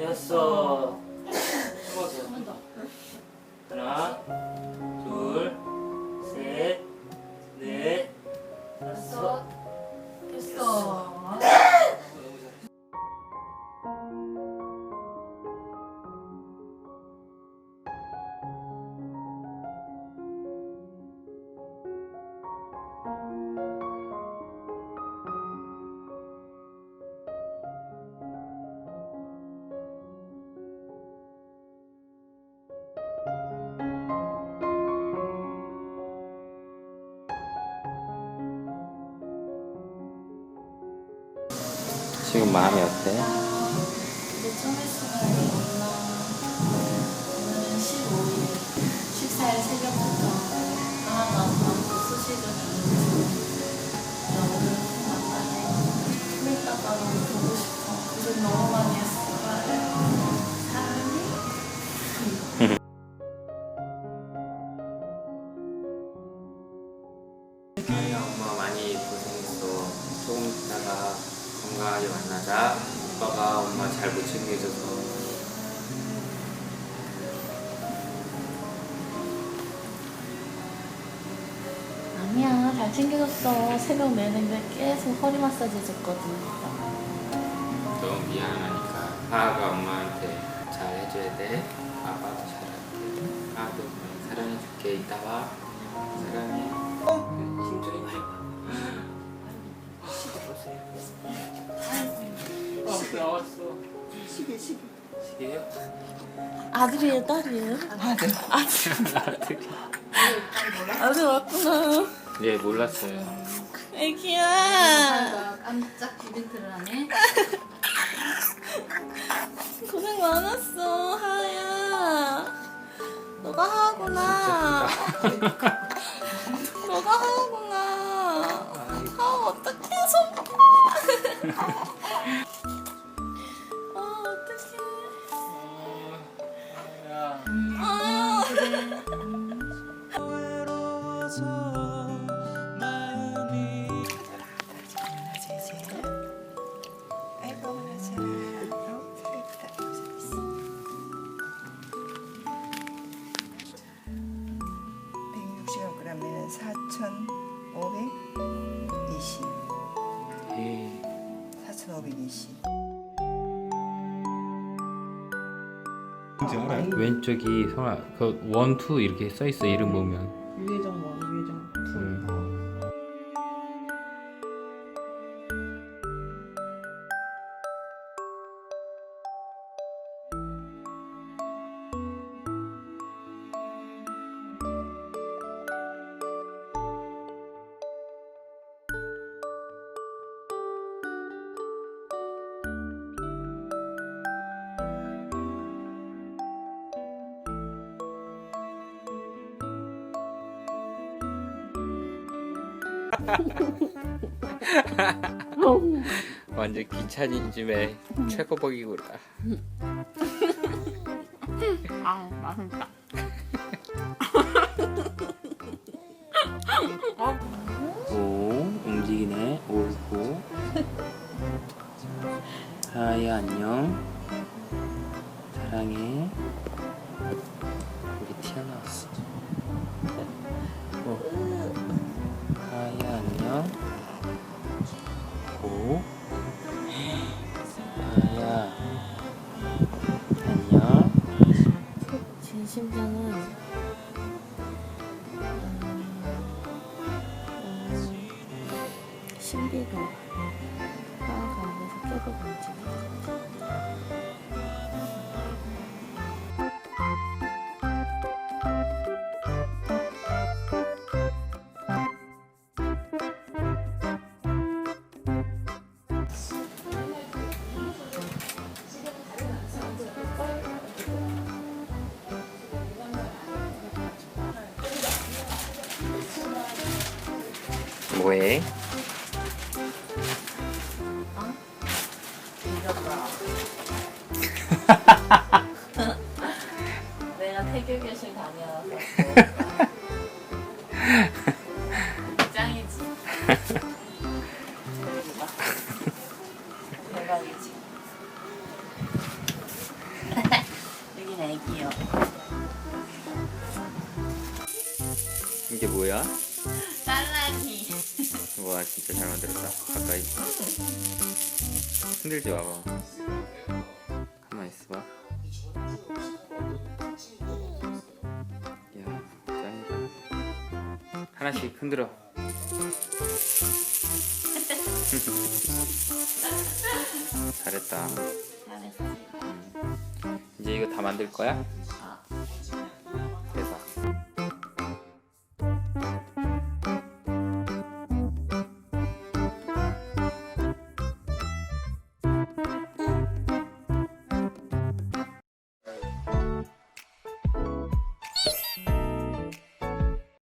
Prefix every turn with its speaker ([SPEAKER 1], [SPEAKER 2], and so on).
[SPEAKER 1] 여섯. 하나, 둘, 셋, 넷, 다섯.
[SPEAKER 2] 됐어.
[SPEAKER 1] 지금 마음이 어때?
[SPEAKER 2] 근데 처음 했으면 엄마 오늘은 15일 식사일 새벽부터 하나도 안 먹고 소식을 듣는데 오늘 만나네. 좀 이따가 너무 보고 싶어. 고생 너무 많이 했어. 사랑해.
[SPEAKER 1] 엄마 많이 고생했어. 조금 있다가 건강하게 만나자. 오빠가 엄마 잘 못 챙겨줘서.
[SPEAKER 2] 아니야, 잘 챙겨줬어. 새벽 내내 계속 허리 마사지 해줬거든.
[SPEAKER 1] 너무 미안하니까 하하가 엄마한테 잘 해줘야 돼. 아빠도 잘할게. 하하도 많이 사랑해줄게. 이따 와. 사랑해. 힘 좀 해봐. 나왔어. 시계요?
[SPEAKER 2] 아들이에요, 딸이에요? 아들. 아들 왔구나.
[SPEAKER 1] 네, 몰랐어요.
[SPEAKER 2] 애기야.
[SPEAKER 3] 깜짝 이벤트를 하네.
[SPEAKER 2] 고생 많았어, 하야. 너가 하구나. 너가 하구나. 아, 어떡해, 손. 아, 어떡해. 아,
[SPEAKER 4] 그러면 4,520.
[SPEAKER 1] 예.
[SPEAKER 4] 4,520.
[SPEAKER 5] 뭔지 알아요?
[SPEAKER 1] 왼쪽이 성아 그 원투 이렇게 써 있어. 이름 보면.
[SPEAKER 3] 유혜정 원, 유혜정 투.
[SPEAKER 1] 완전 귀차닌 쯤에 최고봉이구나.
[SPEAKER 2] 아, 맛있다.
[SPEAKER 1] 오, 움직이네. 오고. 하야 안녕. 사랑해. 우리 튀어나왔어. 하야 안녕. 오. 하야 안녕.
[SPEAKER 2] 제 심장은 신비로 하나가 안에서 계속 움직여요.
[SPEAKER 1] 뭐해?
[SPEAKER 2] 내가 태교교실 다녀와서 짱이지. 대박이지.
[SPEAKER 1] 뭐야?
[SPEAKER 2] 딸랑이.
[SPEAKER 1] 와 진짜 잘 만들었다. 가까이 흔들지 마봐. 가만히 있어봐. 야 짱이다. 하나씩 흔들어. 잘했다.
[SPEAKER 2] 잘했어.
[SPEAKER 1] 이제 이거 다 만들 거야?